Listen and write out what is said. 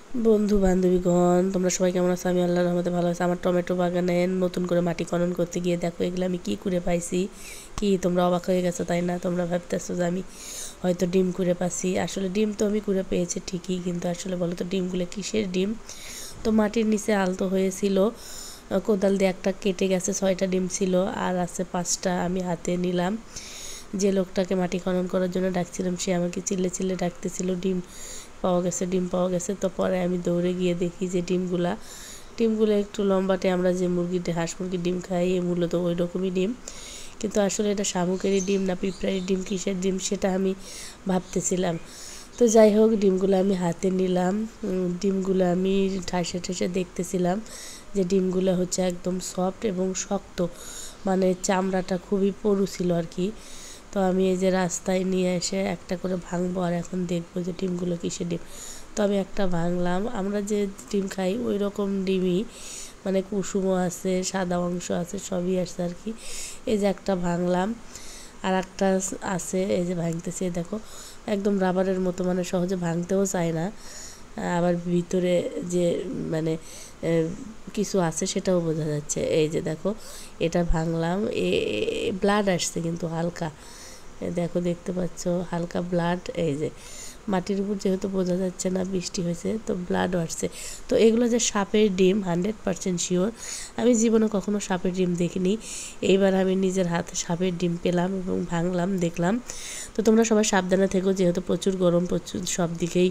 বন্ধু বান্ধবীগণ, তোমরা সবাই কেমন আছো? আমি আল্লাহর রহমতে ভালো আছি। আমার টমেটো বাগানে নতুন করে মাটি খনন করতে গিয়ে দেখো এগুলো আমি কি করে পাইছি। কি তোমরা অবাক হয়ে গেছো তাই না? তোমরা ভাবতেছো যে আমি হয়তো ডিম করে পাচ্ছি। আসলে ডিম তো আমি করে পেয়েছি ঠিকই, কিন্তু আসলে বলো তো ডিমগুলো কিসের ডিম? তো মাটির নিচে আলতো হয়েছিল, কোদাল দিয়ে একটা কেটে গেছে, 6টা ডিম ছিল, আর আছে 5টা। আমি হাতে নিলাম। যে লোকটাকে মাটি খনন করার জন্য ডাকছিলাম সে আমাকে চিল্লে চিল্লে ডাকতেছিল ডিম পাওয়া গেছে, ডিম পাওয়া গেছে। তো পরে আমি দৌড়ে গিয়ে দেখি যে ডিমগুলো একটু লম্বাটে, আমরা যে মুরগিতে হাঁস মুরগির ডিম খাই এ মূলত ওই রকমই ডিম, কিন্তু আসলে এটা শামুকেরই ডিম না পিঁপড়ারির ডিম কিসের ডিম সেটা আমি ভাবতেছিলাম। তো যাই হোক, ডিমগুলো আমি হাতে নিলাম। ডিমগুলো আমি ঠাসে ঠাসে দেখতেছিলাম যে ডিমগুলো হচ্ছে একদম সফট এবং শক্ত, মানে চামড়াটা খুবই পরু ছিল আর কি। তো আমি এই যে রাস্তায় নিয়ে এসে একটা করে ভাঙবো আর এখন দেখবো যে ডিমগুলো কিসের ডিম। তো আমি একটা ভাঙলাম। আমরা যে ডিম খাই ওই রকম ডিমই, মানে কুসুমও আছে, সাদা অংশ আছে, সবই আছে আর কি। এই যে একটা ভাঙলাম, আর একটা আছে, এই যে ভাঙতেছে, দেখো একদম রাবারের মতো, মানে সহজে ভাঙতেও চায় না। আবার ভিতরে যে মানে কিছু আছে সেটাও বোঝা যাচ্ছে। এই যে দেখো এটা ভাঙলাম, ব্লাড আসছে কিন্তু হালকা, দেখো দেখতে পাচ্ছ হালকা ব্লাড। এই যে মাটির উপর যেহেতু বোঝা যাচ্ছে না, বৃষ্টি হয়েছে তো ব্লাডও আসছে। তো এগুলো যে সাপের ডিম 100% শিওর। আমি জীবনে কখনো সাপের ডিম দেখিনি, এইবার আমি নিজের হাতে সাপের ডিম পেলাম এবং ভাঙলাম, দেখলাম। তো তোমরা সবাই সাবধানে থেকো, যেহেতু প্রচুর গরম, প্রচুর সব দিকেই